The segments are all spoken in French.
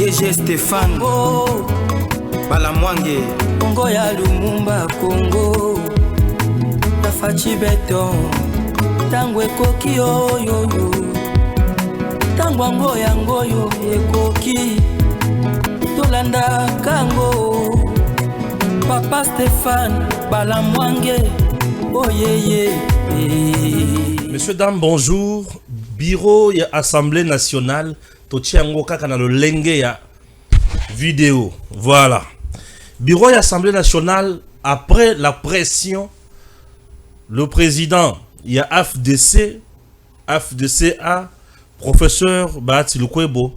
DG Stéphane Balamwange Congo ya Lumumba Congo Tafachi Beton Tangwe koki oyo Tangwango yango yo ekoki Tolanda kango Papa Stéphane Balamwange Oh yeah. Messieurs, dames, bonjour. Bureau et Assemblée nationale. Tochiango kaka na lolenge ya vidéo. Voilà. Bureau et Assemblée nationale, après la pression, le président, il y a AFDCA, professeur Bahati Lukwebo,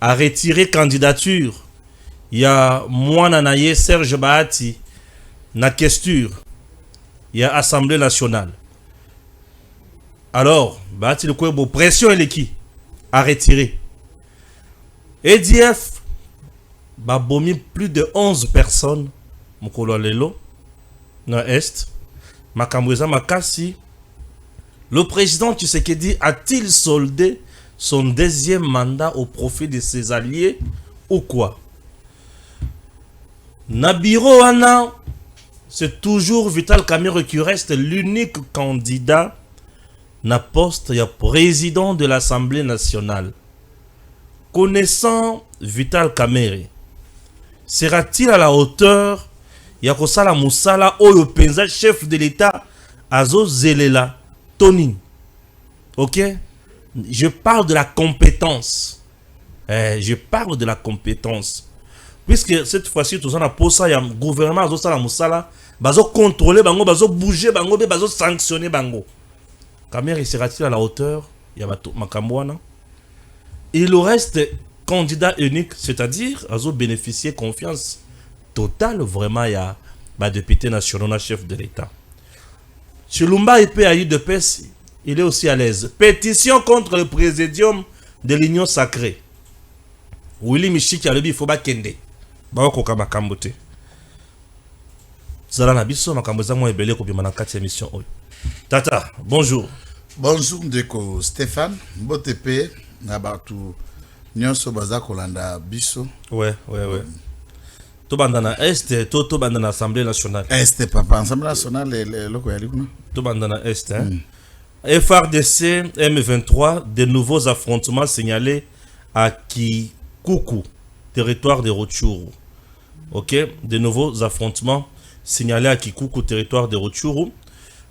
a retiré candidature. Il y a Mouananaye Serge Bahati, na questure. Il y a Assemblée nationale. Alors, Bahati Lukwebo, pression et qui a retiré. EDF, babomi plus de 11 personnes. Mokolo lelo, na Est. Makamweza Makasi. Le président Tshisekedi a-t-il soldé son deuxième mandat au profit de ses alliés ou quoi? Nabiro Anna. C'est toujours Vital Kamerhe qui reste l'unique candidat na poste ya président de l'Assemblée nationale. Connaissant Vital Kamerhe, sera-t-il à la hauteur ya kosala musala oyo penza chef de l'État Azo Zelela Tony? Ok? Je parle de la compétence. Je parle de la compétence. Puisque cette fois-ci, tout ça n'a pas ça, il y a un gouvernement Azo Sala Musala. Bazo contrôler bango, bazo bouger bango, bazo sanctionner bango. Kamerhe sera-t-il à la hauteur? Yabato Makambouana. Il reste candidat unique, c'est-à-dire Azo bénéficier confiance totale vraiment il y a député national chef de l'État. Chilumba IPAI de PES, il est aussi à l'aise. Pétition contre le présidium de l'Union sacrée. Willy Michiki Alobi Foba Kende. Baokoka Makambote. Tata, bonjour. Bonjour Ndeko Stéphane, Botepe, Nabatu, Nyonso Baza Kolanda Biso. Ouais. To bandana Est, to bandana Assemblée nationale. Est, papa, Assemblée nationale, le loko ya likuna. To bandana Est, hein. FRDC M23, de nouveaux affrontements signalés à Kikuku, territoire de Rutshuru. Ok, de nouveaux affrontements signalé à Kikuku, territoire de Rutshuru.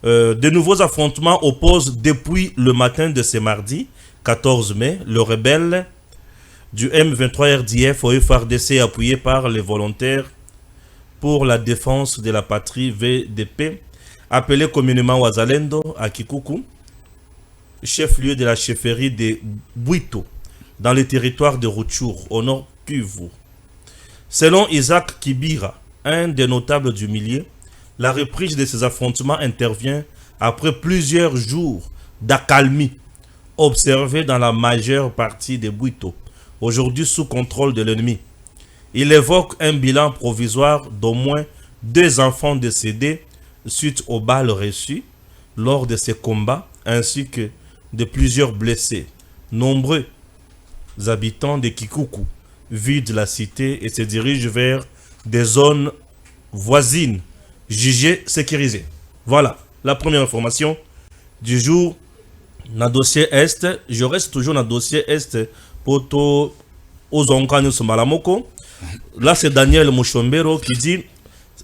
De nouveaux affrontements opposent depuis le matin de ce mardi 14 mai le rebelle du M23 RDF au FRDC appuyé par les volontaires pour la défense de la patrie VDP appelé communément Wazalendo à Kikuku, chef-lieu de la chefferie de Bwito dans le territoire de Rutshuru au nord Kivu. Selon Isaac Kibira, un des notables du milieu, la reprise de ces affrontements intervient après plusieurs jours d'accalmie observée dans la majeure partie des Bwito, aujourd'hui sous contrôle de l'ennemi. Il évoque un bilan provisoire d'au moins 2 enfants décédés suite aux balles reçues lors de ces combats, ainsi que de plusieurs blessés. Nombreux habitants de Kikuku vident la cité et se dirigent vers des zones voisines jugées sécurisées. Voilà la première information du jour. Dans le dossier Est, je reste toujours dans le dossier Est pour aux Onkanyos Somalamoko. Là, c'est Daniel Mouchombero qui dit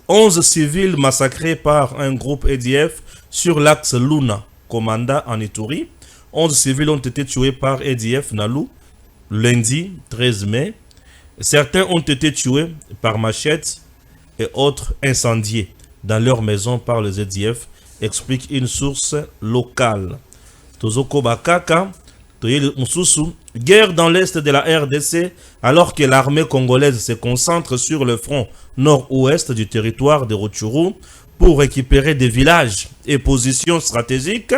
11 civils massacrés par un groupe EDF sur l'axe Luna, Komanda en Ituri. 11 civils ont été tués par EDF Nalou lundi 13 mai. Certains ont été tués par machette et autres incendiés dans leur maison par les EDF, explique une source locale. Tozoko Bakaka, guerre dans l'est de la RDC alors que l'armée congolaise se concentre sur le front nord-ouest du territoire de Rutshuru pour récupérer des villages et positions stratégiques.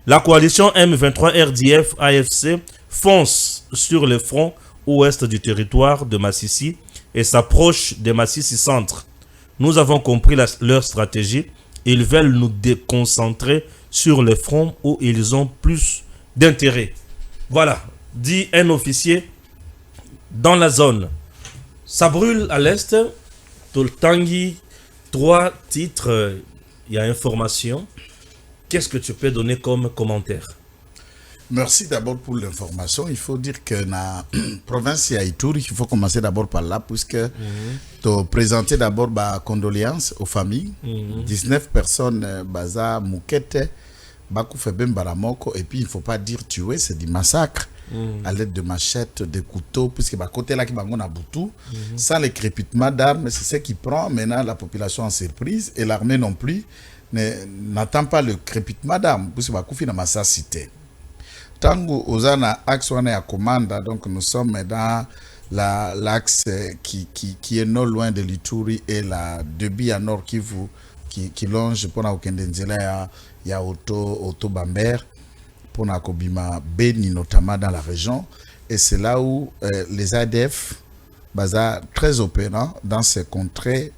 La coalition M23 RDF AFC fonce sur le front ouest du territoire de Massissi et s'approche de Massissi Centre. Nous avons compris leur stratégie. Ils veulent nous déconcentrer sur le front où ils ont plus d'intérêt. Voilà, dit un officier dans la zone. Ça brûle à l'est. Toltangi, 3 titres, il y a information. Qu'est-ce que tu peux donner comme commentaire? Merci d'abord pour l'information. Il faut dire que la province ya Ituri, il faut commencer d'abord par là, puisque tu présenter d'abord ma condoléances aux familles. 19 personnes, Baza, Moukete, Bakou Febem Baramoko, et puis il ne faut pas dire tuer, c'est du massacre. À l'aide de machettes, de couteaux, puisque bah, côté là qui va à Boutou, sans les crépitements d'armes, c'est ce qui prend maintenant la population en surprise, et l'armée non plus n'attend pas le crépitement d'armes, puisque bah, Koufi n'a pas ça cité. Tango Ozana axe on est à commande, donc nous sommes dans l'axe qui est non loin de l'Ituri et la Debi à Nord qui longe pour la Okendenzela ya Auto Bamber pour la Kobima Beni notamment dans la région, et c'est là où les ADF baza très opérants dans ces contrées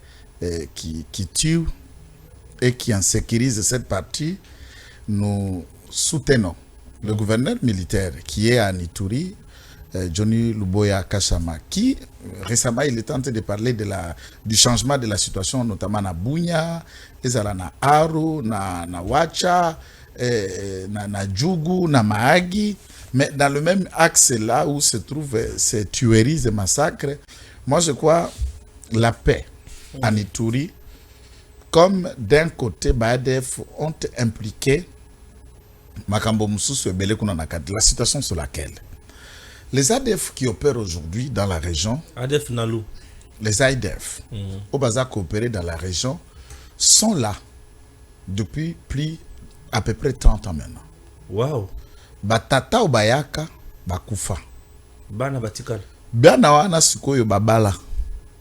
qui tuent et qui en sécurisent cette partie. Nous soutenons le gouverneur militaire qui est à Ituri, Johnny Luboya Kashama, qui récemment il est en train de parler du changement de la situation, notamment na Bunya, na Aru, na Wacha, na Djougou, na Mahagi, mais dans le même axe là où se trouvent ces tueries et massacres. Moi je crois la paix en Ituri, comme d'un côté BADF ont impliqué la situation sur laquelle les ADF qui opèrent aujourd'hui dans la région, ADF Nalou, les ADF au Baza coopérés dans la région sont là depuis à peu près 30 ans maintenant. Wow. Batata Obayaka Bakufa. Bana Batikal. Bana wana sikoyo babala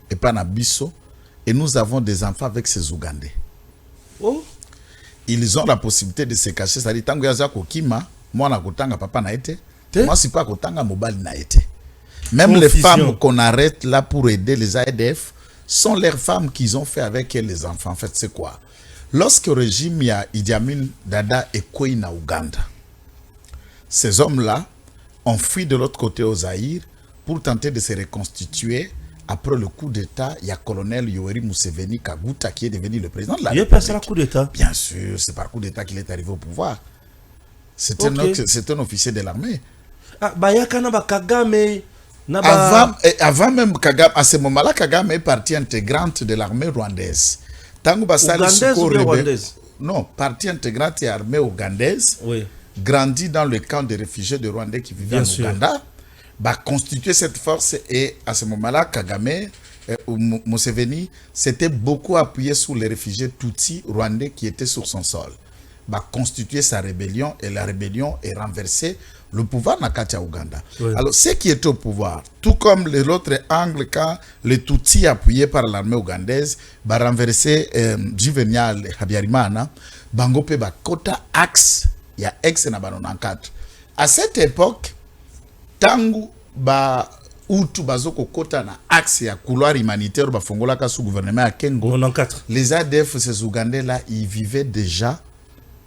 et pas na biso, et nous avons des enfants avec ces Ougandais. Oh. Ils ont la possibilité de se cacher. Ça dit, tango yaza kokima, moi na kotanga papa na été. Moi si pas kotanga mobile na été. Même les femmes qu'on arrête là pour aider les ADF sont leurs femmes qu'ils ont fait avec elles les enfants. En fait, c'est quoi? Lorsque le régime y a Idi Amin Dada et Koi na Ouganda, ces hommes-là ont fui de l'autre côté au Zaïre pour tenter de se reconstituer. Après le coup d'État, il y a colonel Yoweri Museveni Kaguta qui est devenu le président de la République. Il a passé le coup d'État. Bien sûr, c'est par coup d'État qu'il est arrivé au pouvoir. C'est un officier de l'armée. Ah, Bayaka na Kagame. Avant même Kagame, à ce moment-là, Kagame est partie intégrante de l'armée rwandaise. Ougandaise ou rwandaise? Non, partie intégrante de l'armée ougandaise. Oui. Grandi dans le camp de réfugiés de Rwandais qui vivaient en Ouganda. Constituer cette force, et à ce moment-là, Kagame, Museveni, s'était beaucoup appuyé sur les réfugiés Tutsis rwandais qui étaient sur son sol. Constituer sa rébellion, et la rébellion est renversée. Le pouvoir n'a qu'à Ouganda. Oui. Alors, ceux qui étaient au pouvoir, tout comme l'autre angle, quand les Tutsis appuyés par l'armée ougandaise, renverser Juvenal Habyarimana, Bangope Kota Axe, il y a ex na Banon 4. À cette époque, tangu utu bazoko kota na axe ya couloir humanitaire bafongola ka sous gouvernement à Kengo. 94. Les ADF, ces Ougandais là, ils vivaient déjà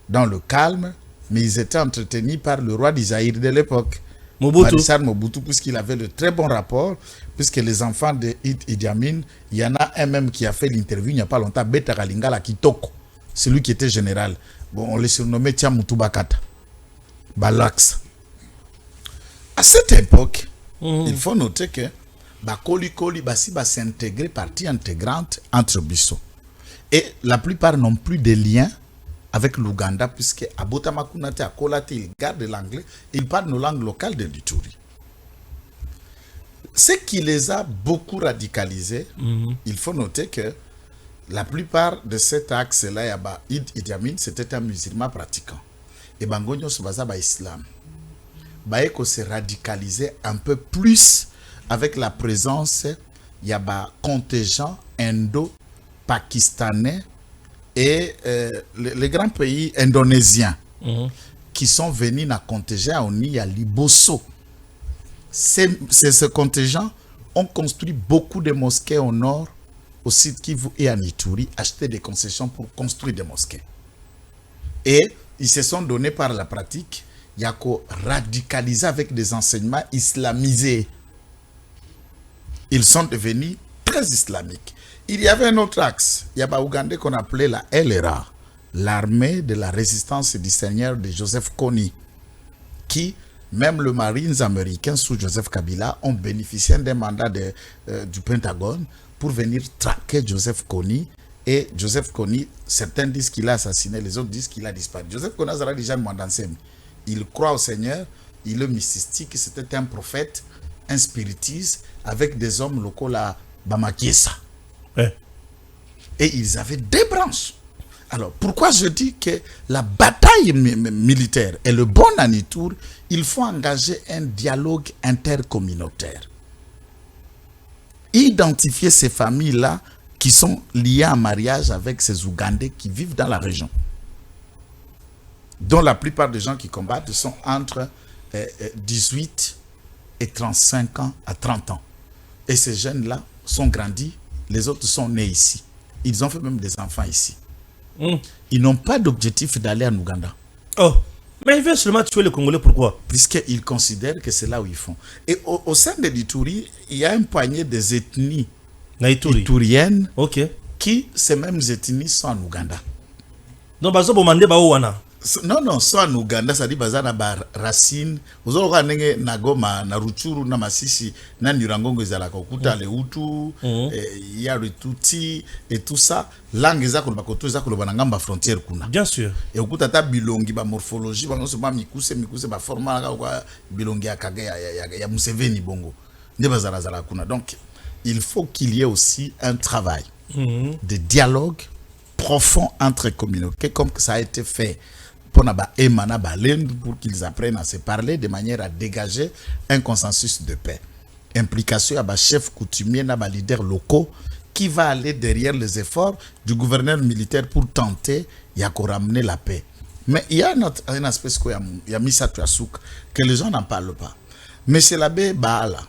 dans le calme, mais ils étaient entretenus par le roi d'Isaïr de l'époque, Mobutu, puisqu'il avait de très bons rapports, puisque les enfants de Idi Amin, il y en a un même qui a fait l'interview il n'y a pas longtemps, Beta Kalingala Kitoko, celui qui était général. Bon, on le surnommait Tiamutu Bakata, Balax. À cette époque, il faut noter que Koli Basi s'intégrer partie intégrante entre Bissau. Et la plupart n'ont plus de liens avec l'Ouganda, puisque à Botamakunate, à Kolate, ils gardent l'anglais, ils parlent nos langues locales de l'Ituri. Ce qui les a beaucoup radicalisés, il faut noter que la plupart de cet axe-là, Idi Amin, c'était un musulman pratiquant. Et Bangonyo Sobaza islam. Baeko s'est radicalisé un peu plus avec la présence y a contingent indo-pakistanais et les grands pays indonésiens qui sont venus dans le contingent à Liboso. Ces contingents ont construit beaucoup de mosquées au nord, au sud Kivu et à Ituri, acheté des concessions pour construire des mosquées. Et ils se sont donnés par la pratique, il y a qu'à radicaliser avec des enseignements islamisés. ils sont devenus très islamiques. Il y avait un autre axe, il y a Ougandais qu'on appelait la LRA, l'armée de la résistance du Seigneur de Joseph Kony, qui, même les Marines américains sous Joseph Kabila, ont bénéficié d'un mandat du Pentagone pour venir traquer Joseph Kony. Et Joseph Kony, certains disent qu'il a assassiné, les autres disent qu'il a disparu. Joseph Kony a déjà demandé. Il croit au Seigneur, il est mystique, c'était un prophète, un spiritiste, avec des hommes locaux là, Bamakiesa. Ouais. Et ils avaient des branches. Alors, pourquoi je dis que la bataille militaire est le bon Anitour, il faut engager un dialogue intercommunautaire. Identifier ces familles-là qui sont liées en mariage avec ces Ougandais qui vivent dans la région, dont la plupart des gens qui combattent sont entre 18 et 35 ans à 30 ans. Et ces jeunes-là sont grandis, les autres sont nés ici. Ils ont fait même des enfants ici. Ils n'ont pas d'objectif d'aller en Ouganda. Oh, mais ils veulent seulement tuer les Congolais, pourquoi? Puisqu'ils considèrent que c'est là où ils font. Et au sein de l'Ituri, il y a un poignet des ethnies ituriennes qui, ces mêmes ethnies, sont en Ouganda. Donc, bazo bomande ba wana. Non, sont en Ouganda, ça dit bazana ba racine. Vous avez na Goma, na Rutshuru, na Masisi, na Nirangongo ezalaka okuta le Hutu, il y a le Tutsi et tout ça. Langue ezako bakoto ezako na ngamba frontière kuna. Bien sûr. Et okuta ta bilongi ba morphologie, ba nso ba mikuse ba format kwa bilongi ya Kagame ya Museveni bongo. Ne bazala zala kuna. Donc il faut qu'il y ait aussi un travail de dialogue profond entre communautés, comme ça a été fait pour qu'ils apprennent à se parler de manière à dégager un consensus de paix. Implication à chef coutumier, à leaders locaux qui va aller derrière les efforts du gouverneur militaire pour tenter de ramener la paix. Mais il y a un aspect que les gens n'en parlent pas. Mais c'est l'abbé Baala,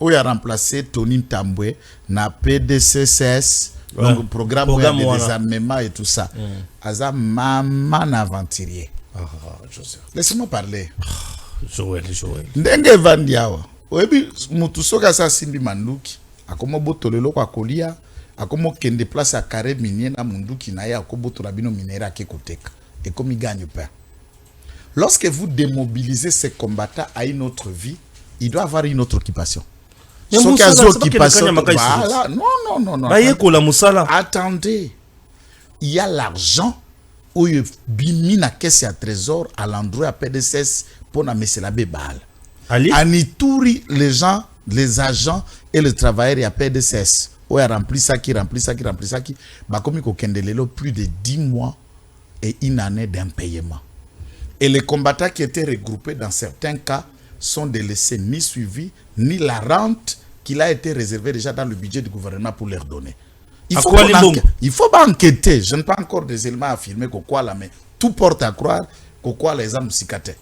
où il a remplacé Tony Tambwe, na PDCCS, donc le programme de désarmement et tout ça. Aza maman aventurier. Laissez-moi parler. Joël. Ndenge vandiawa. Oyebi mutu soka sa simbi manduki. Akomo botolelo kwa kolia. Akomo kende place à carré minier na munduki na ya akoboto rabino minera kekoteka. Et comme il gagne pas. Lorsque vous démobilisez ces combattants à une autre vie, il doit avoir une autre occupation. Voilà. Non. Attendez. Il y a l'argent où il bimi na caisse à trésor à l'endroit à PDCS pour na mesela bebal. En Ituri, les gens, les agents et les travailleurs à PDCS, où il rempli ça qui, bah comme il kendelelo plus de 10 mois et une année d'impayement. Et les combattants qui étaient regroupés dans certains cas sont délaissés ni suivis, ni la rente qu'il a été réservée déjà dans le budget du gouvernement pour leur donner. Il faut pas enquêter. Je n'ai pas encore des éléments à affirmer quoi là, mais tout porte à croire quoi les hommes cicatés.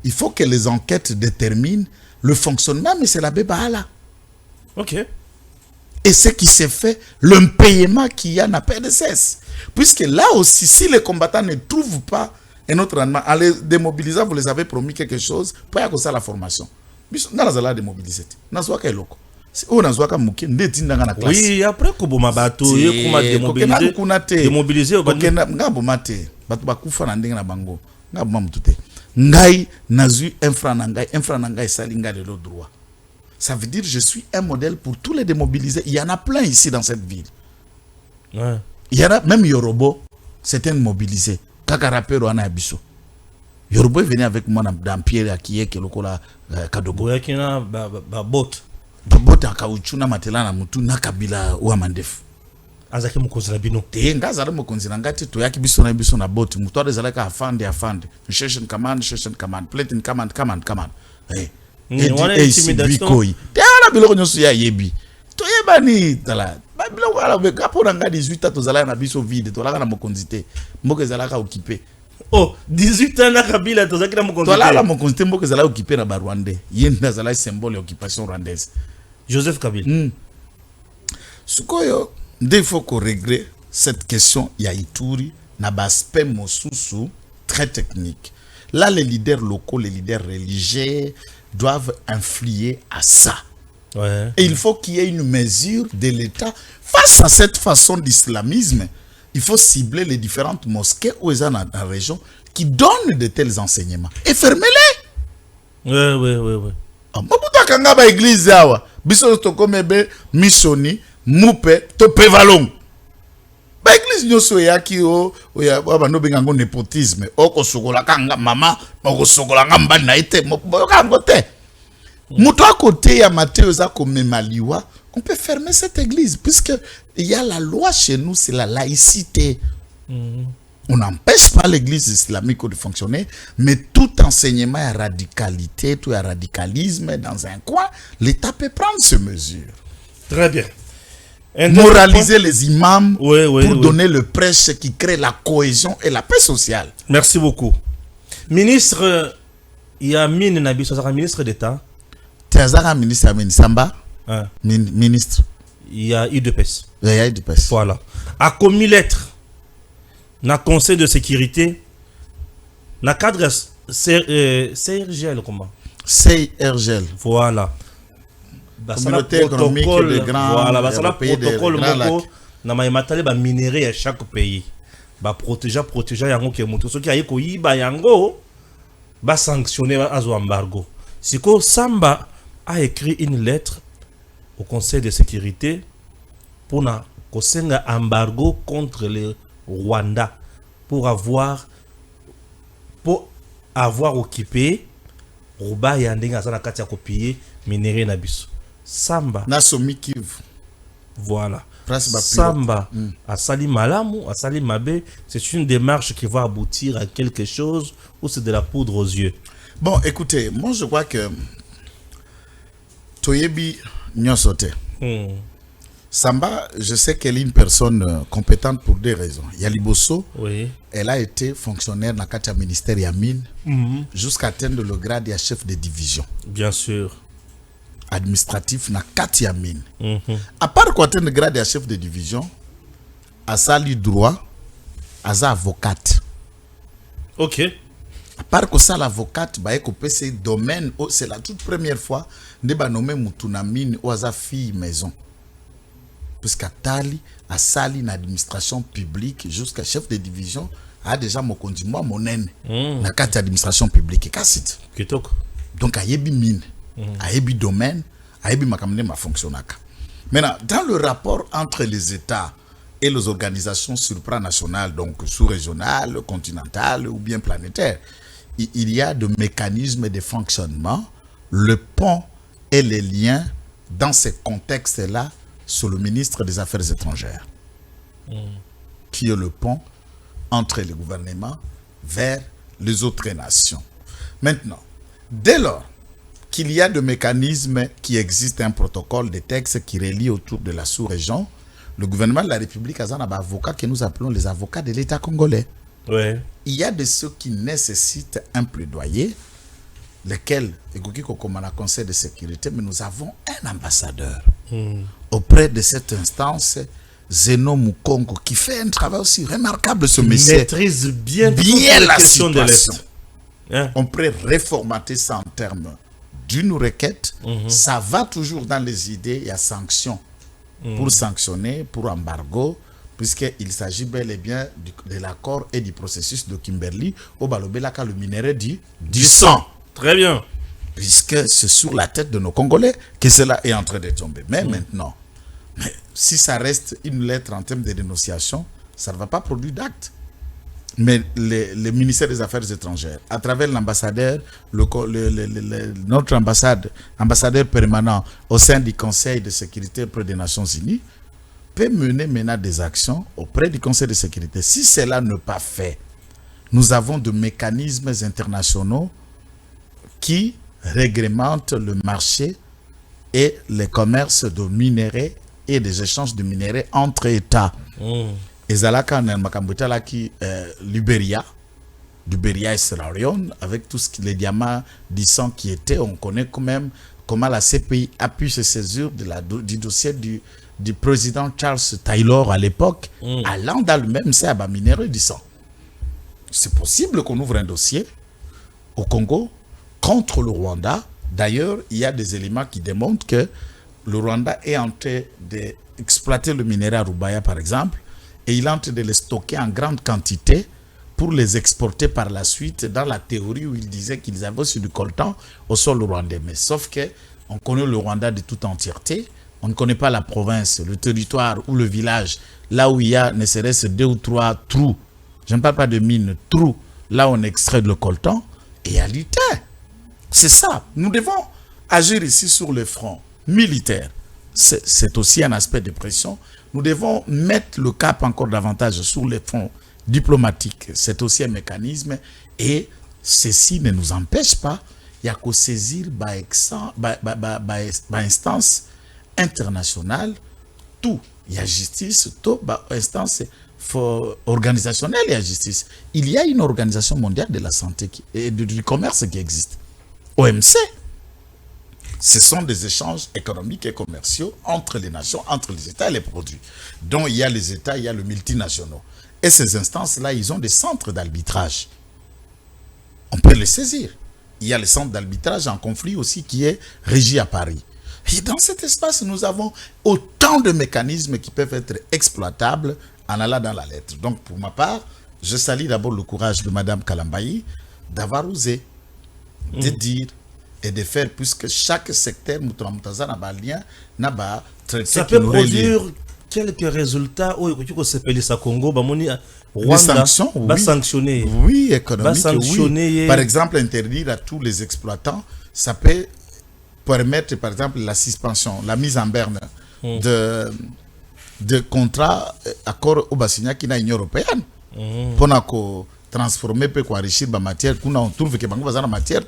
Il faut que les enquêtes déterminent le fonctionnement, mais c'est la bébaala. Ok. Et ce qui s'est fait, l'impayement qu'il y a n'a pas de cesse. Puisque là aussi, si les combattants ne trouvent pas un autre rendement, en les démobilisant, vous les avez promis quelque chose, pour y avoir la formation. Dans la zala démobilisée, dans la zala loko. Oui, après Koboma Bato, il y a démobiliser. Ngai nazu infranangai salinga de l'autre droit. Ça veut dire je suis un modèle pour tous les démobilisés. Il y en a plein ici dans cette ville. Ouais. Il y en a même Yorobo, c'est un mobilisé. Kakarapero ana abiso. Yorobo est venu avec moi dans Pierre Akiye Kelokola Kadogo. Yakina babot. Babot akauchu na matela na mutu na kabila wa mandefu. Azaki mukonzira bino. Te ngazala mukonzira ngati to yaki biso na bot. Mutu azalaka afande. Station command. Plating command. Hey. Intimidation. Te ala biloko nyoso ya yebi. To yebani tala. Ba biloko ala be kapo na nga 18 ans tozala na biso vide. To laka na mukonzite. Mboke ezalaka occupé. Oh, 18 ans na Kabila tozaki na mukonzite. To la mukonzite mboke ezalaka occupé na ba Rwandais. Yenda zala symbole d'occupation rwandaise. Joseph Kabila. Sukoyo, il faut qu'on règle cette question ya Ituri na aspect mosusu très technique. Là, les leaders locaux, les leaders religieux doivent influer à ça. Ouais. Et il faut qu'il y ait une mesure de l'État. Face à cette façon d'islamisme, il faut cibler les différentes mosquées où ils sont dans la région qui donnent de tels enseignements. Et fermez-les. Ouais. Mabuta kanga ba église awa. Biso to komebe misoni mupe to pevalong. Ba église nyoso ya ki o ya ba no benga ngo népotisme. Oko sokola kanga mama, oko sokola ngamba na ite mo kango te. Muto à côté ya Matthieu za komemaliwa, on peut fermer cette église puisque il y a la loi chez nous, c'est la laïcité. On n'empêche pas l'église islamique de fonctionner, mais tout enseignement à radicalité, tout à radicalisme dans un coin, l'État peut prendre ces mesures. Très bien. Moraliser les imams pour donner le prêche qui crée la cohésion et la paix sociale. Merci beaucoup. Ministre, il y a Mine Nabi, ministre d'État. Tazara ministre Amin Samba, ministre. Il y a UDPS. Il y a UDPS. Voilà. A commis lettre na conseil de sécurité na cadre CRGL comment CRGL. Voilà. Communauté économique de grands. Voilà, basala protocole moko na maïmatale ba minerai à chaque pays. Ba protéger yango ke mutu soki ayi ko yiba yango ba sanctionner azo embargo. Siko Samba a écrit une lettre au conseil de sécurité pour na kosenga embargo contre le Rwanda pour avoir occupé Ruba Yandinga sana kati ya kopier minéré na biso. Samba na somi Kivu. Voilà. Samba a sali malamu, a sali mabe, c'est une démarche qui va aboutir à quelque chose ou c'est de la poudre aux yeux. Bon, écoutez, moi je crois que Toyebi Nyosote. Samba, je sais qu'elle est une personne compétente pour des raisons. Yaliboso, elle a été fonctionnaire dans le ministère Yamine jusqu'à atteindre le grade de chef de division. Bien sûr. Administratif dans le Yamine. À part quoi atteindre le grade de chef de division, à sali droit, à sa avocate. Ok. À part que ça, l'avocate, c'est domaine, c'est la toute première fois, de nommé Moutounamine ou à sa fille maison. Puisqu'à Tali, à Sali, l'administration publique, jusqu'à chef de division, a déjà mon moi mon aine, la carte d'administration publique. Donc, à Yebi mine, à Yebi domaine, à Yebi makamne ma fonctionnaka. Maintenant, dans le rapport entre les États et les organisations supranationales, donc sous-régionales, continentales ou bien planétaires, il y a des mécanismes de fonctionnement, le pont et les liens dans ces contextes-là sur le ministre des Affaires étrangères, qui est le pont entre les gouvernements vers les autres nations. Maintenant, dès lors qu'il y a des mécanismes qui existent, un protocole, des textes qui relient autour de la sous-région, le gouvernement de la République a des avocats que nous appelons les avocats de l'État congolais. Ouais. Il y a de ceux qui nécessitent un plaidoyer, lesquels, comme la Conseil de sécurité, mais nous avons un ambassadeur auprès de cette instance, Zeno Mukongo, qui fait un travail aussi remarquable, ce monsieur. Il maîtrise bien la situation de l'Est. Hein? On pourrait réformater ça en termes d'une requête. Ça va toujours dans les idées, il y a sanctions pour sanctionner, pour embargo, puisqu'il s'agit bel et bien de l'accord et du processus de Kimberley au Balobelaka, le minerai du sang. Très bien. Puisque c'est sur la tête de nos Congolais que cela est en train de tomber. Mais maintenant, si ça reste une lettre en termes de dénonciation, ça ne va pas produire d'acte. Mais le ministère des Affaires étrangères, à travers l'ambassadeur, notre ambassadeur permanent au sein du Conseil de sécurité auprès des Nations Unies, peut mener maintenant des actions auprès du Conseil de sécurité. Si cela n'est pas fait, nous avons des mécanismes internationaux qui réglementent le marché et le commerce de minéraux et des échanges de minéraux entre États. Et Zalaka Liberia et Sierra Leone, avec tout ce que les diamants d'Issan qui étaient, on connaît quand même comment la CPI a pu se saisir du dossier du président Charles Taylor à l'époque, allant dans le même serbe minéraux d'Issan. C'est possible qu'on ouvre un dossier au Congo contre le Rwanda. D'ailleurs, il y a des éléments qui démontrent que le Rwanda est en train d'exploiter le minerai à Rubaya, par exemple, et il est en train de les stocker en grande quantité pour les exporter par la suite, dans la théorie où il disait qu'ils avaient aussi du coltan au sol rwandais. Mais sauf que on connaît le Rwanda de toute entièreté, on ne connaît pas la province, le territoire ou le village, là où il y a ne serait-ce 2 ou 3 trous, je ne parle pas de mines, trous, là où on extrait le coltan, et à lutter. C'est ça, nous devons agir ici sur le front militaire. C'est aussi un aspect de pression. Nous devons mettre le cap encore davantage sur le front diplomatique. C'est aussi un mécanisme et ceci ne nous empêche pas. Il y a qu'à saisir instance internationale. Tout. Il y a justice, tout instance organisationnelle, il y a justice. Il y a une organisation mondiale de la santé et du commerce qui existe. OMC. Ce sont des échanges économiques et commerciaux entre les nations, entre les États et les produits. Donc il y a les États, il y a le multinationaux. Et ces instances-là, ils ont des centres d'arbitrage. On peut les saisir. Il y a le centre d'arbitrage en conflit aussi qui est régi à Paris. Et dans cet espace, nous avons autant de mécanismes qui peuvent être exploitables en allant dans la lettre. Donc pour ma part, je salue d'abord le courage de Mme Kalambayi d'avoir osé de dire et de faire, puisque chaque secteur ça peut produire quelques résultats au Congo, Rwanda, les sanctions, oui. Sanctionner. Oui, économique, sanctionner. Oui. Par exemple, interdire à tous les exploitants, ça peut permettre, par exemple, la suspension, la mise en berne de contrats, accords au Bassigna qui n'a l'Union européenne. Pour transformer, pour enrichir la matière, on trouve que la matière.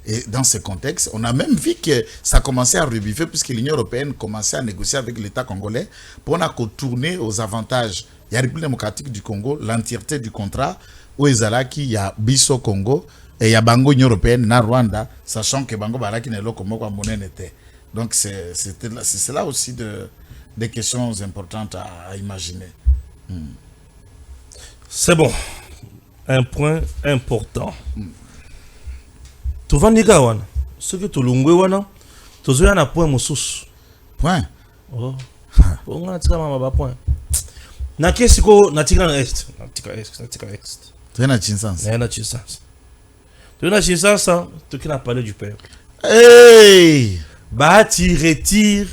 Et dans ce contexte, on a même vu que ça commençait à rebiffer puisque l'Union européenne commençait à négocier avec l'État congolais pour tourner aux avantages. Il y a la République démocratique du Congo, l'entièreté du contrat, où il y a Bisso Congo et il y a Bango Union européenne, na Rwanda, sachant que Bango Baraki n'est là comme monnaie n'était. Donc c'est là aussi des questions importantes à imaginer. C'est bon. Un point important. Tovandika wana soki tolongwe wana tozoya na point mosusu point on a tika mama ba point na kesiko na tika na est tena chinsansa tena chinsansa tokina parler du père hey Bahati retire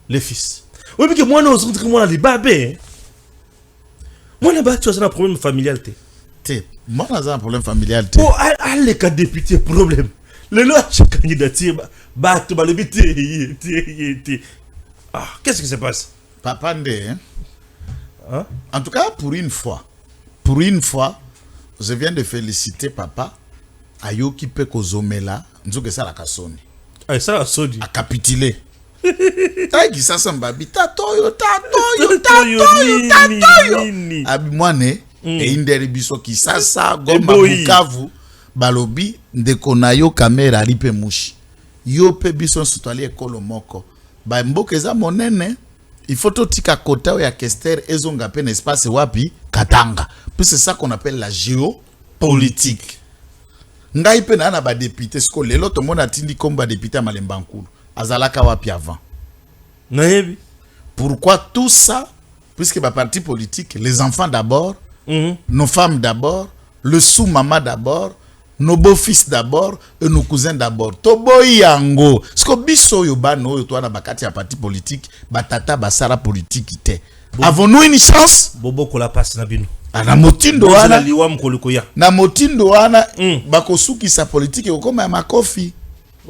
le fils oui mais que moi non on moi les babé moi na Bahati ça un problème familial moi j'ai un problème familial oh allez ka député problème le loi candidature bah tu vas le ah qu'est-ce qui se passe papa ndé hein en tout cas pour une fois je viens de féliciter papa ayo qui peut kozomela nzuke ça la kasoni ah ça la sodi a capituler taiki sasa mbabi tatoyo abi mwane et inderi biso ki sasa goma Bukavu balobi ndeko na yo kamera lipe mushi yo pe biso sutali ekolo moko ba mboka eza monene il faut totika kota ya Kester ezonga pe espace wapi Katanga puis c'est ça qu'on appelle la géopolitique ngai pe na ba député sko lelo to mona tindi comme ba député Malemba Nkulu azalaka wapi avant nayebi pourquoi tout ça puisque ba parti politique les enfants d'abord nos femmes d'abord, le sous-maman d'abord, nos beaux-fils d'abord et nos cousins d'abord. Toboy yango. Sko biso yoba no yo na bakati ya parti politique, batata basara politique ite. Avons-nous une chance? Bobo kola passe na bino. Na motindo wana. Na motindo wana bakosuki sa politique okoma ya makofi.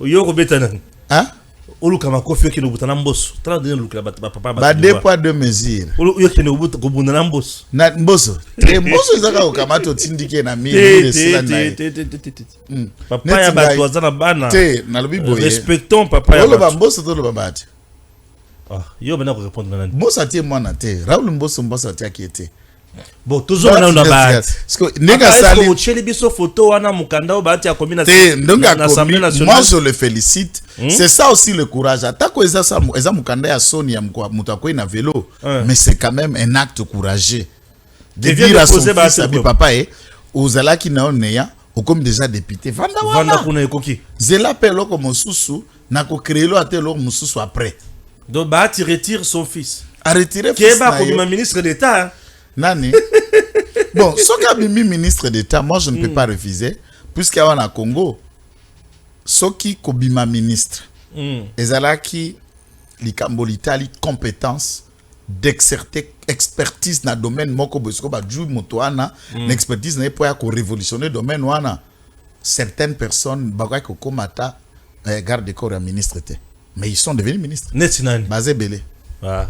Yo kobeta nani? Hein? Oluka makofi yake nobutana mboso. Tala de oluka papa ba deux poids deux mesures. Yake nobuta kobunda mboso. Na mboso. Mboso ezaka okamato tindike na mimi sila na. Papa ya bato azana bana. Na lobi boye. Respectons papa ya. Olo mboso to lo babati. Ah, yo bana ko répondre nani. Mboso atie mwana te. Raoul mboso atie akete. Bon, toujours on a bahati. Parce que nega sali ko cheli biso photo wana mukanda bahati ya commune l'Assemblée nationale. Moi je le félicite. C'est ça aussi le courage. Atako eza mukanda ya Sony ya mutako na vélo, mais c'est quand même un acte courageux. De dire à son fils abi papa ozala ki na oneya comme déjà député. Vanda kuna ekoki. Zela pelo comme susu Nako créer lo ate lo mususu après. Donc bah tu retires son fils. A retirer Qui est comme ministre d'État. Nani. Bon, soki bimi ministre d'État, moi je ne peux pas refuser puisqu'il y a un Congo. Soki kobima ministre. Ezalaki likambo litali compétence d'exercer expertise na domaine moko bosko ba ju motoana l'expertise na po ya ko révolutionner domaine wana certaines personnes bakwa ko komata garde corps ya ministre té mais ils sont devenus ministres Netinani Bazé Belé ah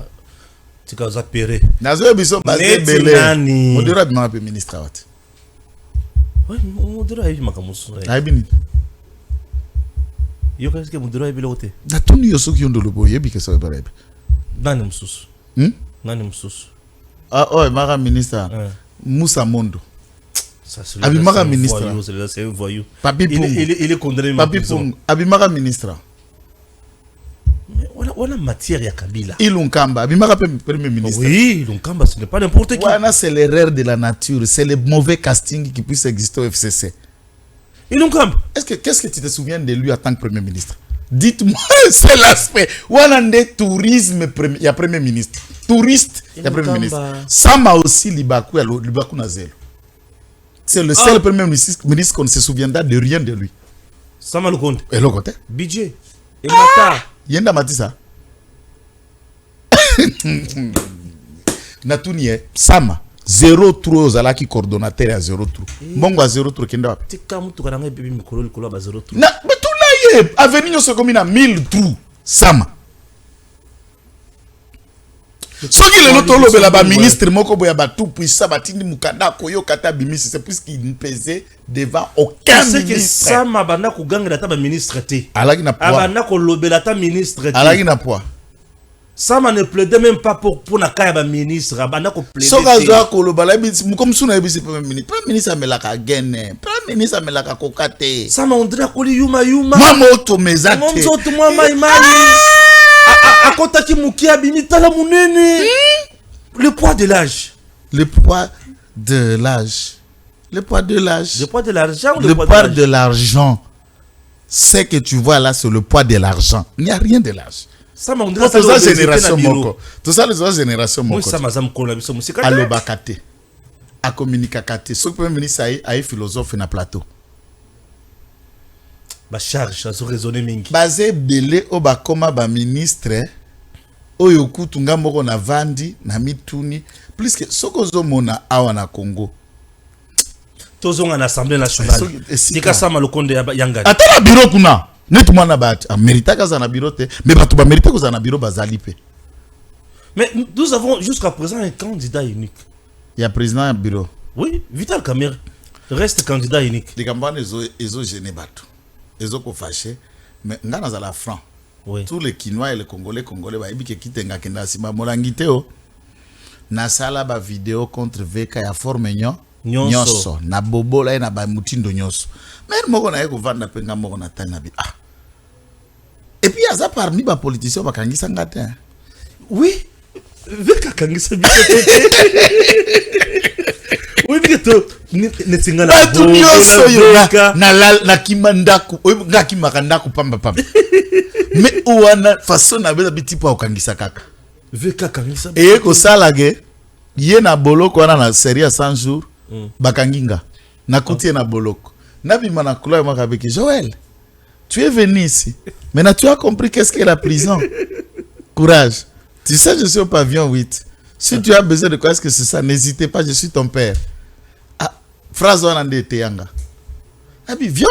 tu causes péré nazo biso Bazé Belé modera bima pe ministre wat oui modera yi makamusu ay bini yo qu'est-ce que modera yi bilote na tuni yo soki yondo lobo yebi ke so barebe nani msusu nani msusu ah oh mara ministre Moussa Mondo Abimara ministre c'est un voyou Papi Pongo il est condamné Papi Pongo Abimara ministre mais on a matière ya Kabila Ilunkamba Abimara premier ministre oui Ilunkamba ce n'est pas n'importe qui voilà c'est l'erreur de la nature c'est le mauvais casting qui puisse exister au FCC Ilunkamba qu'est-ce que tu te souviens de lui en tant que premier ministre dites-moi c'est l'aspect Wanande tourisme il y a premier ministre touriste il y a premier ministre Sama aussi Libaku Nazel c'est le seul premier ministre qu'on ne se souviendra de rien de lui Sama Lukonde et le côté budget et Mata Yenda Matissa Natunie Sama 0-3 ozalaki coordonnateur à 0-3 Bongo à 0-3 kenda wapi tika mutu kana bibi mikolo likolo ba 0-3 na betula ye avenir se commune à 1000 trous Sama soki lelo tolobela ba ministre moko boya ba tout puissant batindi mukanda koyo kata bimisi c'est puisqu'il ne pesait devant aucun ministre que Sama bana ko gangela ta ba ministre té alaki na poids abana ko lobela ta ministre té alaki na poids Sama ne plaidait même pas pour na kaya ba ministre abana ko plaider soka zo ko lobala bi comme suna bi premier ministre amelaka gene premier ministre amelaka kokate Sama on dirait ko li yuma mama auto mezate monzo moi maimani akota ki mukia bimitala munene le poids de l'âge le poids de l'âge le poids de l'âge le poids de l'argent le poids de l'argent ce que tu vois là c'est le poids de l'argent il n'y a rien de l'âge ça m'a dit ça génération moko tout ça les autres générations moko ça m'a zam kola biso musika alobakate a communiquer ce premier ministre a philosophe na plateau ba charge azo raisonner mingi Bazé Belé o ba koma ba ministre oyo kutunga moko na vandi na mituni plus que soko mona awa na Congo tozonga na assemblée nationale tika Sama Lukonde yanga ata na bureau kuna net mwana ba mérita kaza na bureau te mais batu ba mérita kaza na bureau bazali pe mais nous avons jusqu'à présent un candidat unique il y a président à bureau oui Vital Kamerhe reste candidat unique les campagnes ezo gêné batu ezo ko fâché mais ngana za la franc oui. Tous les Quinois et les Congolais ba ibi ke kitenga kenda sima molangite o na sala ba vidéo contre VK ya forme nyonso na bobola na ba mutindo nyonso mais moko na yeko vanda penga moko na tana bi et puis aza parmi ba politiciens ba kangisa ngate oui VK kangisa bi oui bito netinga na bobola na kimandaku ngaki makandaku pamba mais ouana façon na beza biti po okangisa kaka VK kangisa et ko salage ye na boloko wana na série à 100 jours bakanginga na kuti na boloko na bima na kula makabeki Joël tu es venu ici maintenant tu as compris qu'est-ce qu'est la prison courage tu sais je suis au pavillon 8 si tu as besoin de quoi est-ce que c'est ça n'hésitez pas je suis ton père phrase wana ndete yanga abi viens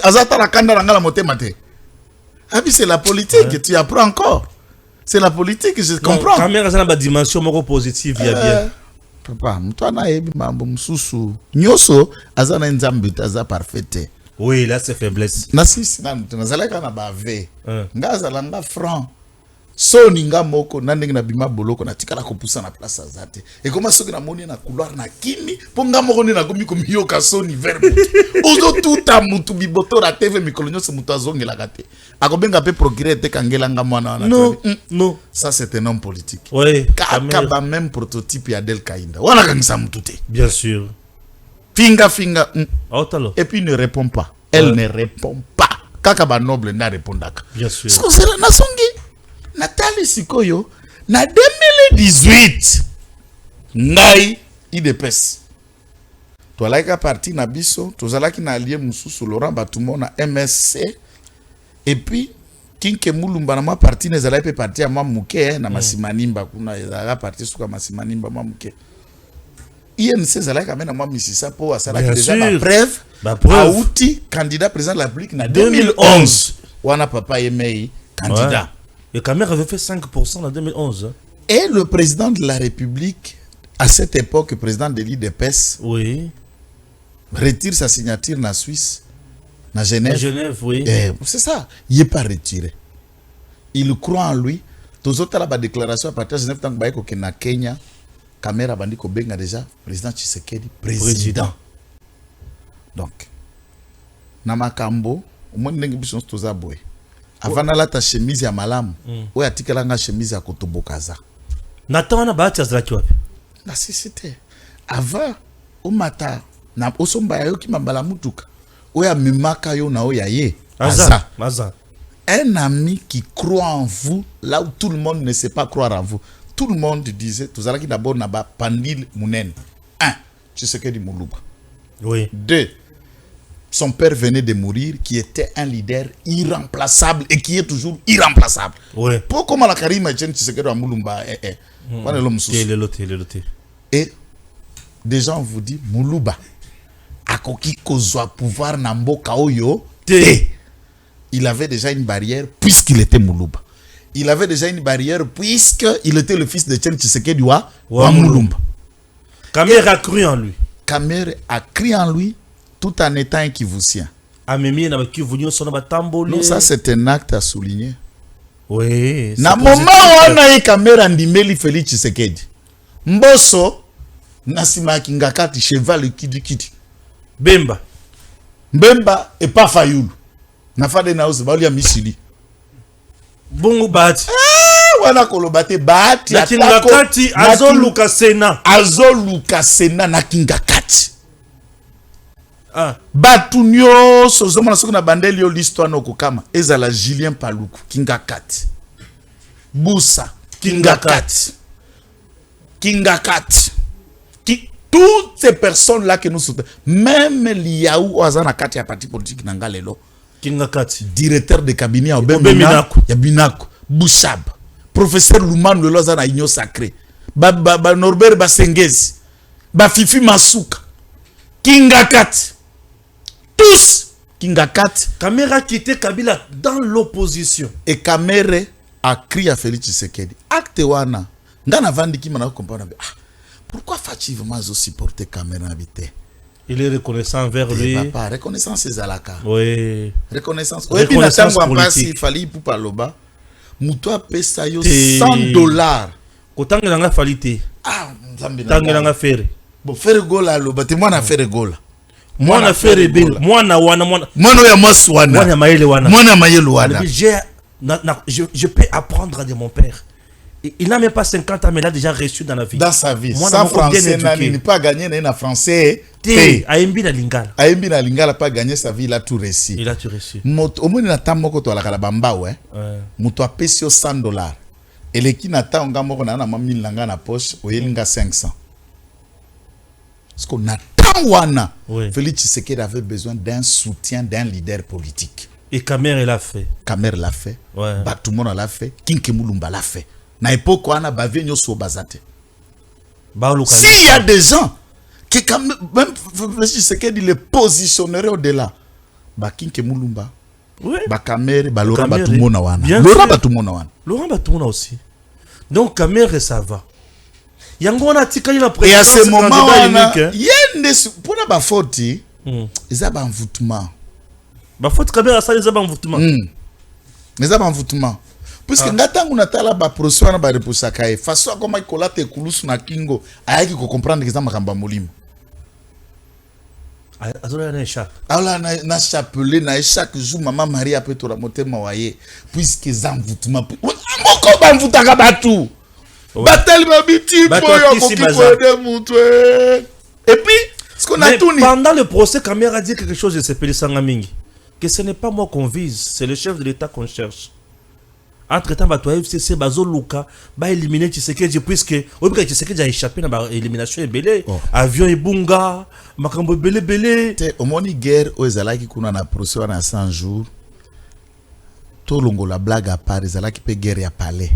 azata kanda na ngala motema te abi c'est la politique que tu apprends encore c'est la politique je comprends caméra ça na ba dimension moko positive ya bien papa mutwana yebi mambo msusu nyoso azana nzambe aza parfait oui là c'est faiblesse na sisi na tunazalaka na ba ve ngaza langa franc so ninga moko na ndenge na bima boloko na tikala ko poussa na place azate et comment soki na moni na couloir na kini po nga moko na komi ko miyoka so ni verbe ozo tuta mutu biboto la TV mikolonyo se mutu azongela kate akobenga pe procureur te kangela nga mwana na non non ça c'est un homme politique oui kaba même prototype ya Del Kainda wana kangisa mutu te bien sûr finga Otalo. et puis ne répond pas elle ne répond pas kaka ba noble na répondaka. Bien sûr. Parce que c'est la nasongi Nathalie Sikoyo na 2018 ngai IDPS. Toalaika parti na biso, tozalaki na allié mususu Laurent Batumo na MSC et puis Kinke Mulumba na ma parti nezala pe parti ya Mamuke na Masimanimba kuna ezala parti suka Masimanimba Mamuke. INC zalaka mena mwa misisa po asala déjà la preuve. Aouti candidat président de la République na 2011. Wana papa Yemei candidat. Ouais. Et Kamer avait fait 5% en 2011. Et le président de la République à cette époque, président de l'IDPS, oui, retire sa signature na Suisse, na Genève. À Genève, oui. C'est ça. Il n'est pas retiré. Il croit en lui. Tous autres la déclaration à partir de Genève, tant que na Kenya, Kamera Bandiko Benga déjà, président Tshisekedi, président. Donc, Namakambo, au moins n'engi bison toza boy. Avant la ta chemise ya malamu, ou ya tikelanga chemise ya kotobokaza. Nathan na baati azalaki wapi? Na c'était avant au matin na osomba yo ki mambala mutuka. Oya mimaka yo na oya ye. Aza. Un ami qui croit en vous là où tout le monde ne sait pas croire en vous. Tout le monde disait, tout ça qui d'abord n'a pas Pandil Mounen. 1. Tshisekedi Muluba. Oui. 2. Son père venait de mourir, qui était un leader irremplaçable et qui est toujours irremplaçable. Oui. Pourquoi la Karima Tshisekedi Mulumba Et des gens vous disent Muluba akoki kozwa pouvoir na mboka oyo te. Il avait déjà une barrière puisqu'il était Muluba. Il avait déjà une barrière puisqu'il était le fils de Tshisekedi wa Mulumba. Kamer a cru en lui. Kamer a cru en lui tout en étant un Kivusien. Non, ça c'est un acte à souligner. Oui. Na moment où on a eu Kamer andimeli Félix Tshisekedi. Mboso nasima kingakati cheval kidi. Bemba et pas Fayulu. Na fade na uzi bauli ya misili. Bongo Bahati. Wana kolobate Bahati na Kingakati azoluka Sena na Kingakati. Batu nyonso zomona soko na bandeli yo l'histoire no kokama ezala Julien Paluku Kingakati. Busa Kingakati. Toutes ces personnes là que nous soutenons, même Liaou Ozana Kati a parti politique Nangalelo. Kingakati, directeur de cabinet à Obeminako, Yabinako, Bouchab, professeur Louman de Lozana Igno Sacré, Norbert Basengezi, Fifi Masuka, Kingakati, tous Kingakati. Kamera quittait Kabila dans l'opposition. Et Kamere a crié à Félix Tshisekedi. Acte wana, ngana vandi ki mana comprendre. Pourquoi Fachi vraiment supporter Kamera habité? Il est reconnaissant envers lui. Papa, reconnaissance c'est Zalaka. Oui. Reconnaissance. Reconnaissance politique. Il fallait pour Paloba. Moutoua pesa yo $100. Kotanga nanga falite. Tanga nanga fere. Bon fere gola lo bate moi na fere gola. Moi na fere bil. Moi na wana moi. Moi no ya moswana. Moi na mayele wana. Moi na mayele wana. Je peux apprendre de mon père. Il n'a même pas 50 ans, mais il a déjà reçu dans la vie. Dans sa vie. Moi, sans français, il n'est pas gagné dans français. Aimbi na lingala. Aimbi na lingala pas gagné sa vie, il a tout réussi. Il a tout réussi. Au moins, il a tant moko to la kalabamba ouais. Muto a payé $100. Et les qui n'attend on gamoko na na 1000 langa na poche, oyelinga 500. Parce qu'on attend wana. Félix Tshisekedi avait besoin d'un soutien d'un leader politique. Et Kamer l'a fait. Kamer l'a fait. Batumona l'a fait. Kinke Mulumba l'a fait. Na époque on a bavé nyoso bazate. S'il y a des gens qui quand même Tshisekedi les positionnerait au-delà. Ba Kinke Mulumba. Oui. Ba Kamer, ba Laurent Batumona wana. Laurent Batumona wana. Laurent Batumona aussi. Donc Kamer ça va. Yango na tikali la présidence. Et à ce moment on yende pour na ba faute. Ils ba envoûtement. Ba faute Kamer ça les ba envoûtement. Les ba envoûtement. Puisque ngatangu natala ba procès na ba reposaka e façon comme ikola te kulusu na kingo ayaki ko comprendre que ça makamba molimo azola na échappe ala na chapelet na chaque jour maman Maria peut to la motema waye puisque za envoûtement moko ba envoûtaka batu batel babiti boyo ko de mutwe et puis ce qu'on a tout pendant le procès Kamera a dit quelque chose de s'appelle Sangamingi que ce n'est pas moi qu'on vise, c'est le chef de l'État qu'on cherche. Entre-temps, toi, FCC, Bazo Luka, va éliminer Tshisekedi, puisque Tshisekedi a échappé dans l'élimination et belé. Avion et bunga, makambo belé. Au moni guerre, aux Zalaki qu'on a procédé en 100 jours, tout le monde la blague à part, les Zalaki peut guerre à palais.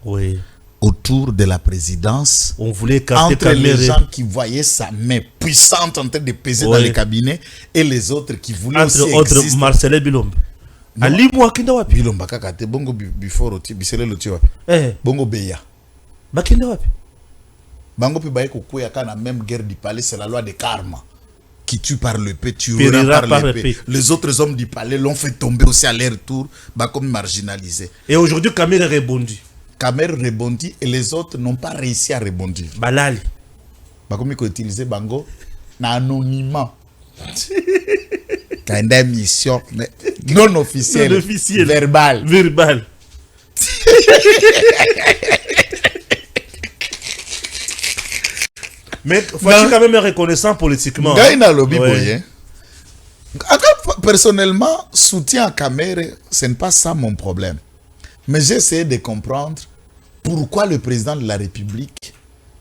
Oui. Autour de la présidence, on voulait entre les gens qui voyaient sa main puissante en train de peser dans les cabinets et les autres qui voulaient entre aussi autres exister. Marcel Bilombe. Ali Mouakinda wapi? Bilombe kakate bongo before oti bisele loti wapi? Bongo beya. Bakinda wapi? Bango pe baye kokuya kana même guerre du palais, c'est la loi de karma. Qui tue par le paix, tuera par l'épée. Les autres hommes du palais l'ont fait tomber aussi à leur tour, comme marginalisés. Et aujourd'hui, Kamer rebondit. Kamer rebondit et les autres n'ont pas réussi à rebondir. Balali. Comme ils ont utilisé Bango, na anonymat. Quand une mission non officielle, verbal. Mais faut-il quand même reconnaissant politiquement. Personnellement, soutien à Kamer, ce n'est pas ça mon problème. Mais j'ai essayé de comprendre pourquoi le président de la République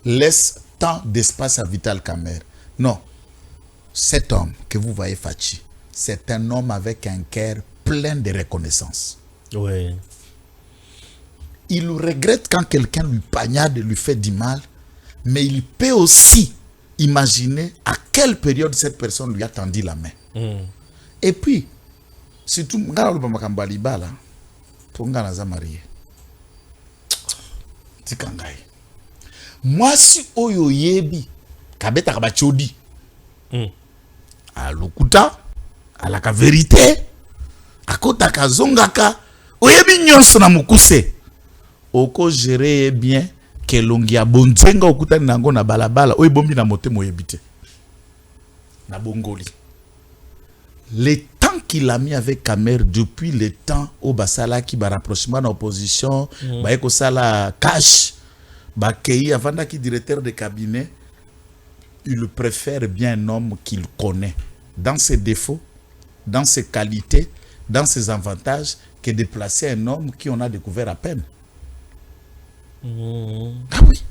laisse tant d'espace à Vital Kamer. Non, cet homme que vous voyez Fachi, c'est un homme avec un cœur plein de reconnaissance. Oui. Il regrette quand quelqu'un lui poignarde, lui fait du mal, mais il peut aussi imaginer à quelle période cette personne lui a tendu la main. Et puis, surtout, moi, si Oyo Yebi, Kabeta Kabachodi, à Lokuta, à la vérité, à Kota Kazongaka, Oyebi Nyonso na Mukuse, Oko géré bien, que Longia Bonzenga Okuta Nango na Balabala, Oyebombi na Mote Moyebite, na Bongoli. Le temps qu'il a mis avec Kamer depuis le temps au Basala qui va rapprochement dans l'opposition, Baeko Sala cash, Bakei avant qui directeur de cabinet, il préfère bien un homme qu'il connaît dans ses défauts, dans ses qualités, dans ses avantages, que de placer un homme qui on a découvert à peine. Ah oui.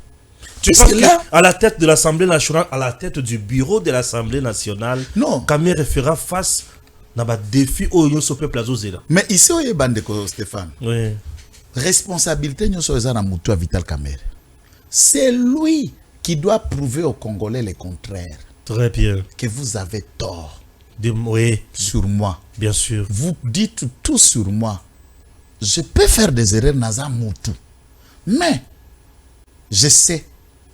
Tu penses qu'à la tête de l'Assemblée nationale, à la tête du bureau de l'Assemblée nationale, non. Kamer fera face à un défi au peuple azozela. Mais ici, il y a Stéphane. Oui. Responsabilité à Vital Kamer. C'est lui qui doit prouver aux Congolais le contraire. Très bien. Que vous avez tort. Oui. Sur moi. Bien sûr. Vous dites tout sur moi. Je peux faire des erreurs dans Moutou. Mais je sais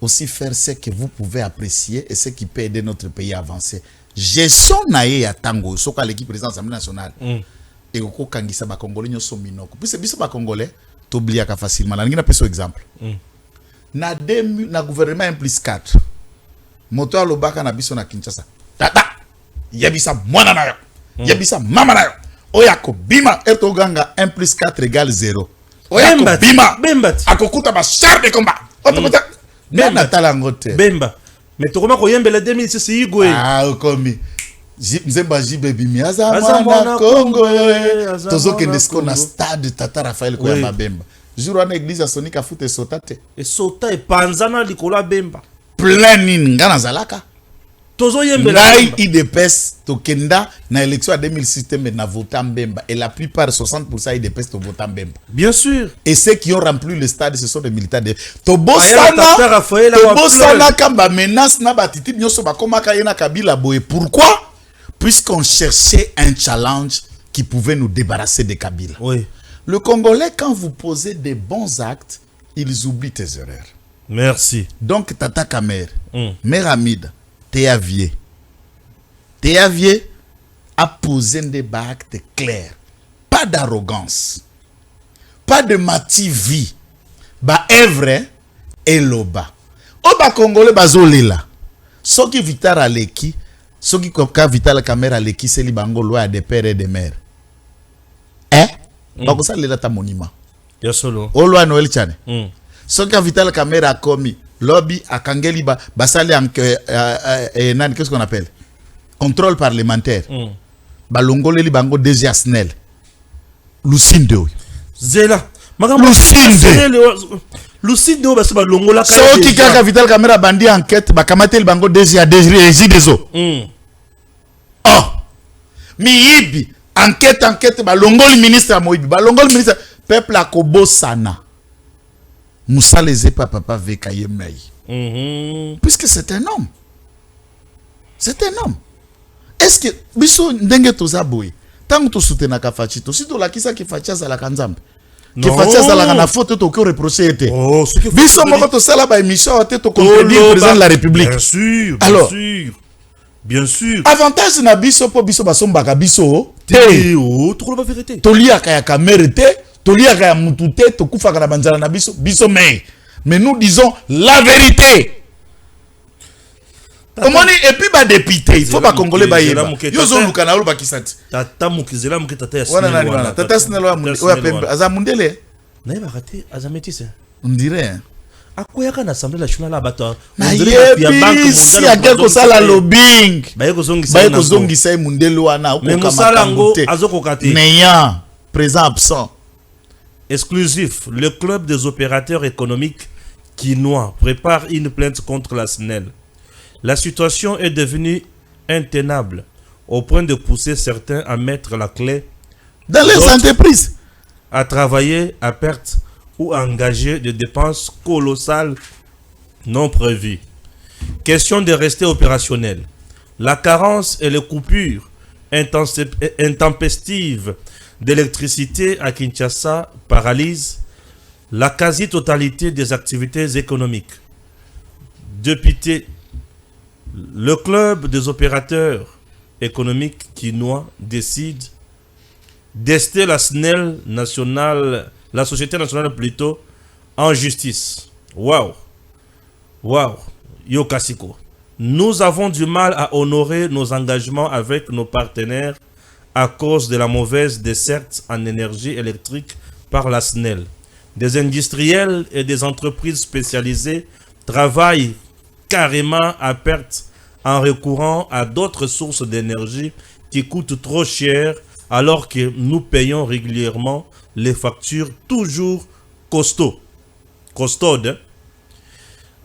aussi faire ce que vous pouvez apprécier et ce qui peut aider notre pays à avancer. J'ai son naïe à Tango, ce qu'à l'équipe présidente de l'Assemblée nationale. Et au coup, quand ils Congolais, ils sont minoko. Puis c'est bien Congolais, tu oublies facilement. Là, on a un exemple. Na gouvernement 1+4. Moto à l'obaka na biso na Kinshasa. Tata, yabisa mwana na yo. Yabisa mama na yo. Oyako bima eto ganga 1+4 égale 0. Oyako bima. Bemba. Akokuta ba char de combat. Otokuta. Bemba talangote. Bemba. Mais tu comment koyembe la 2006 igwe. Ah, komi. Mzemba jibebi mi azamwana Congo. Tozo kendesko na stade Tata Raphaël Koyamba Bemba. Jour à l'église à Sonika foot et sotate. Et sota et panzana likola Bemba. Plein ngana zalaka. Tozo yembe la Bemba. IDPS tokenda na élection à 2006 mais na votant Bemba et la plupart 60% IDPS to votant Bemba. Bien sûr. Et ceux qui ont rempli le stade ce sont des militaires de Tobosana kamba menace na batiti nyoso bakoma kayena Kabila boye. Pourquoi? Puisqu'on cherchait un challenge qui pouvait nous débarrasser de Kabila. Oui. Le Congolais, quand vous posez des bons actes, ils oublient tes erreurs. Merci. Donc, Tata Kamer, Mère Hamida, Théavier a posé des actes clairs. Pas d'arrogance. Pas de mativi. Ba evre et loba. Oba Congolais bazolela. Soki Vital Aleki, soki koka Vital Kamer Aleki, c'est li bango loi des pères et des mères. Bako ça leta monument. Yasolo. Olwa Noël Tchane. Soka Vital Kamer a commis lobby à Kangeli basali en nani qu'est-ce qu'on appelle contrôle parlementaire. balongoleli bango DG Asnel Lucinde oyo Zela Lucinde oyo basi balongola so ki kaka Vital Kamerhe bandi enquête bakamateli bango DG ya DG deso miyibi enquête balongoli ministre Moïbi balongoli ministre peuple akobosana Moussa les pas papa veka yemei puisque c'est un homme est-ce que biso ndenge tozaboye tant to soutenaka Fachito si to lakisa ki Fachi za la kanzambe ki Fachi za la na faute to ko reprocher été biso moko to sala ba émission te to contredire président de la République bien sûr avantage na biso po biso basombaka biso trop la vérité toliaka ya Kamerhe te toliaka ya mutu te to kufaka na banzala na biso mais nous disons la vérité. Comment et puis ba député il faut ba congolais ba yeba yozo lukana olo ba kisati tata mukizela mukitata ya sinelo tata sinelo wa pembe azamundele na ba raté azametise on dirait akoyaka na assemblée nationale abato on dirait ya banque mondiale ya quelque sala lobbying ba yeko zongisa mundele wana ko kamatango azokokate néant présent absent exclusif. Le club des opérateurs économiques quinois prépare une plainte contre la SNEL. La situation est devenue intenable au point de pousser certains à mettre la clé dans les entreprises, à travailler à perte ou à engager des dépenses colossales non prévues. Question de rester opérationnel. La carence et les coupures intempestives d'électricité à Kinshasa paralyse la quasi-totalité des activités économiques. Député, le club des opérateurs économiques quinois décide d'ester la SNEL nationale, la société nationale plutôt, en justice. Waouh! Waouh! Yokasiko. Nous avons du mal à honorer nos engagements avec nos partenaires à cause de la mauvaise desserte en énergie électrique par la SNEL. Des industriels et des entreprises spécialisées travaillent carrément à perte en recourant à d'autres sources d'énergie qui coûtent trop cher alors que nous payons régulièrement les factures toujours costaudes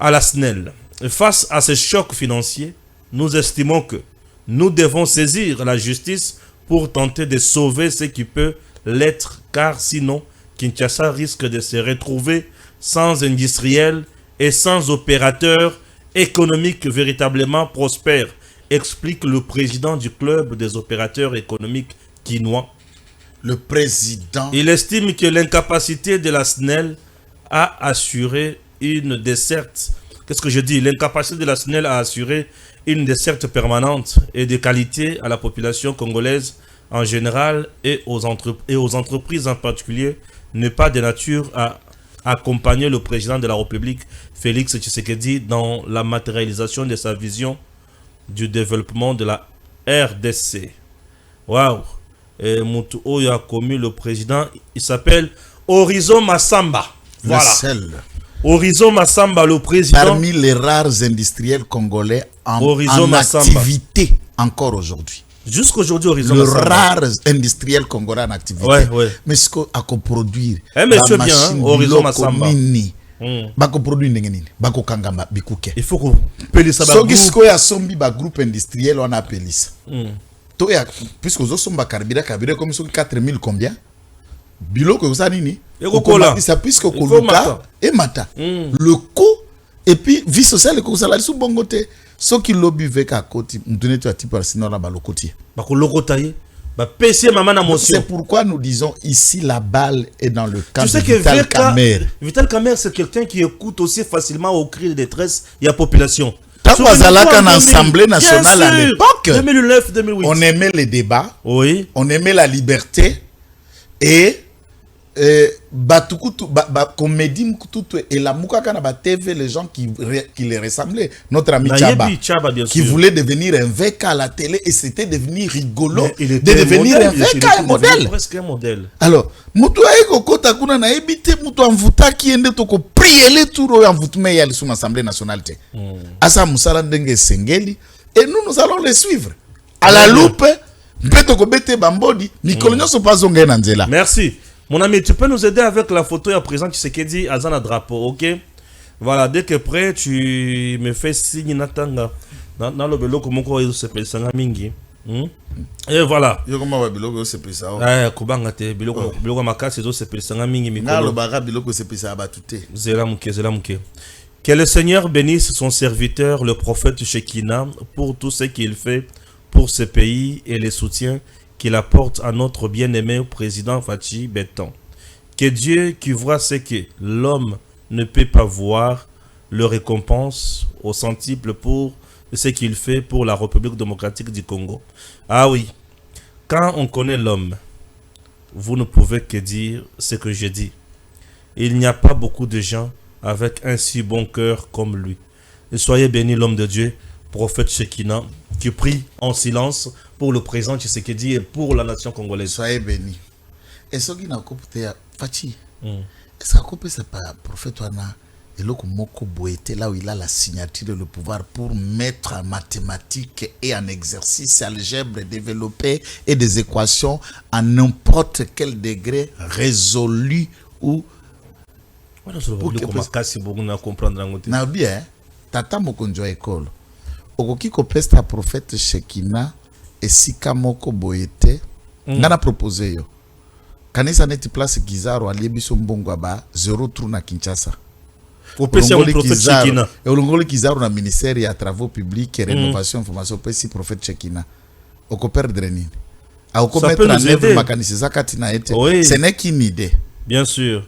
à la SNEL. Face à ce choc financier, nous estimons que nous devons saisir la justice pour tenter de sauver ce qui peut l'être, car sinon, Kinshasa risque de se retrouver sans industriels et sans opérateurs économiques véritablement prospères, explique le président du club des opérateurs économiques quinois. Le président. Il estime que l'incapacité de la SNEL à assurer une desserte. Qu'est-ce que je dis? L'incapacité de la SNEL à assurer une desserte permanente et de qualité à la population congolaise en général et aux entreprises en particulier n'est pas de nature à accompagner le président de la République, Félix Tshisekedi, dans la matérialisation de sa vision du développement de la RDC. Waouh! Et Moutou Oyo a commis le président, il s'appelle Horizon Massamba. Voilà. Horizon Massamba, le président. Parmi les rares industriels congolais en activité encore aujourd'hui. Jusqu'aujourd'hui, Horizon le Massamba. Rare industriel congolais en activité. Ouais. Mais ce qu'on a produire. Mais tu es bien, hein? Horizon Massamba. Bako produit nini? Bako kangamba bikuke. Il faut qu'on pèle ça. So gisko ya sombi ba groupe industriel on appelle ça. To ya puisque aux somba carburant comme so 4000 combien? Biloko ça nini? Ça puisque koluka et mata. Le coût et puis vie sociale que ça la sous bon côté. Ce qui lobby avec à côté, nous donnons tout à type sinon là bas le côté. Bako lokotaye. C'est pourquoi nous disons ici la balle est dans le camp de Vital Kamerhe. Vital Kamerhe, c'est quelqu'un qui écoute aussi facilement aux cris de détresse et à la population. Tant qu'en Assemblée nationale à l'époque, 2009-2008, on aimait les débats, oui. On aimait la liberté et comédie et la moukaka na ba TV, les gens qui les ressemblaient. Notre ami Chaba qui voulait devenir un VK à la télé et c'était devenu rigolo de devenir un VK, un modèle. Presque un modèle. Alors, mutu aiko kota kuna na ebite mutu amvuta ki ende toko prier les tours envoûtement ya sur l'Assemblée nationale. Asa musala ndenge sengeli et nous allons les suivre à la loupe. Merci. Mon ami, tu peux nous aider avec la photo à présent Tshisekedi Azana drapeau, ok? Voilà, dès que prêt, tu me fais signe Natanga. Dans le vélo, comment on s'appelle ça mingi. Et voilà. Yo comment va biloko c'est plus ça. Kubanga te biloko makasi zo s'appelle ça mingi mikolo. Na lo baga biloko c'est plus ça batute. Zela muke. Que le Seigneur bénisse son serviteur, le prophète Shekina, pour tout ce qu'il fait pour ce pays et les soutiens qu'il apporte à notre bien-aimé président Fachi Beton. Que Dieu qui voit ce que l'homme ne peut pas voir, le récompense au centuple pour ce qu'il fait pour la République démocratique du Congo. Ah oui, quand on connaît l'homme, vous ne pouvez que dire ce que je dis. Il n'y a pas beaucoup de gens avec un si bon cœur comme lui. Et soyez béni l'homme de Dieu, prophète Shekina, qui prie en silence pour le président Tshisekedi et pour la nation congolaise. Soyez béni. Et ce qui n'a pas Fachi, est-ce que c'est pas prophète Wana et le Moko Boete là où il a la signature et le pouvoir pour mettre en mathématiques et en exercice algèbre développé et des équations à n'importe quel degré résolu ou na bien tata mokonjo école okoki ko pesta prophète Shekina esika moko boyete ngana proposer yo kanisa neti place Kizaro aliebiso mbongo ba 0 trou na Kinshasa opesi ya prophète Shekina et olongoli Kizaro na ministère ya travaux publics et rénovation information opesi prophète Shekina oko perdre nini a oko mettre en œuvre makanisi zakati na ete ce n'est qu'une idée bien sûr.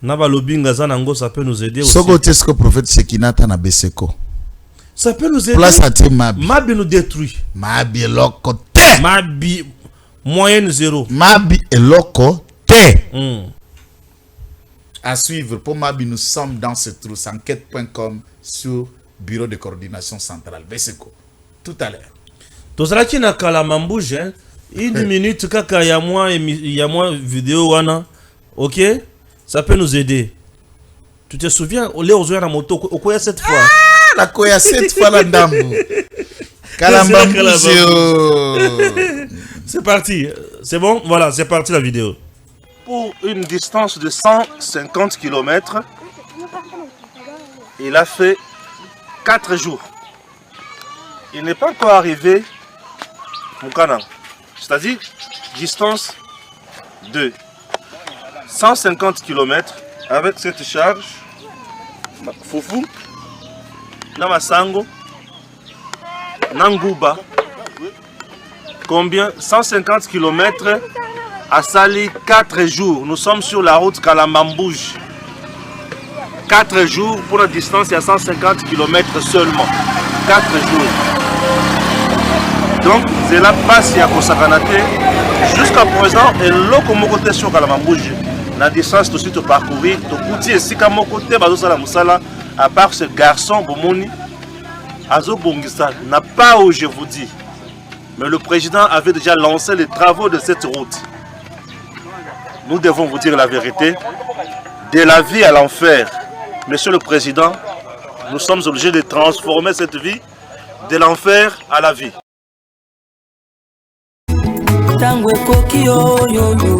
Nabalobinga Zanango, ça peut nous aider aussi. Ce que prophète Shekina na Beseko. Ça peut nous aider. Place à Mabi. Mabi nous détruit. Mabi loko te. Mabi moyenne 0. Mabi et loko te. À suivre pour Mabi, nous sommes dans ce trou. Enquête.com sur Bureau de coordination centrale. Beseko. Tout à l'heure. Tozalaki na Kalamambouge, hein. Une minute kaka ya moi vidéo wana. OK? Ça peut nous aider. Tu te souviens, on l'a osé à la moto, au quoi cette fois? Ah, la quoi cette fois la dame. C'est parti. C'est bon? Voilà, c'est parti la vidéo. Pour une distance de 150 km, il a fait 4 jours. Il n'est pas encore arrivé au Canada. C'est-à-dire, distance de 150 km avec cette charge, Foufou, Namasango, Nanguba. Combien? 150 km à Sali, 4 jours. Nous sommes sur la route Kalambambouge. 4 jours pour la distance à 150 km seulement. 4 jours. Donc, c'est la passe à Kosakanate. Jusqu'à présent, et l'autre sur Kalambambouge. La distance tout de suite parcourir, à part ce garçon, Bomoni, Azo Bongisa, n'a pas où je vous dis. Mais le président avait déjà lancé les travaux de cette route. Nous devons vous dire la vérité. De la vie à l'enfer, Monsieur le Président, nous sommes obligés de transformer cette vie de l'enfer à la vie. Tango koki yo yo yo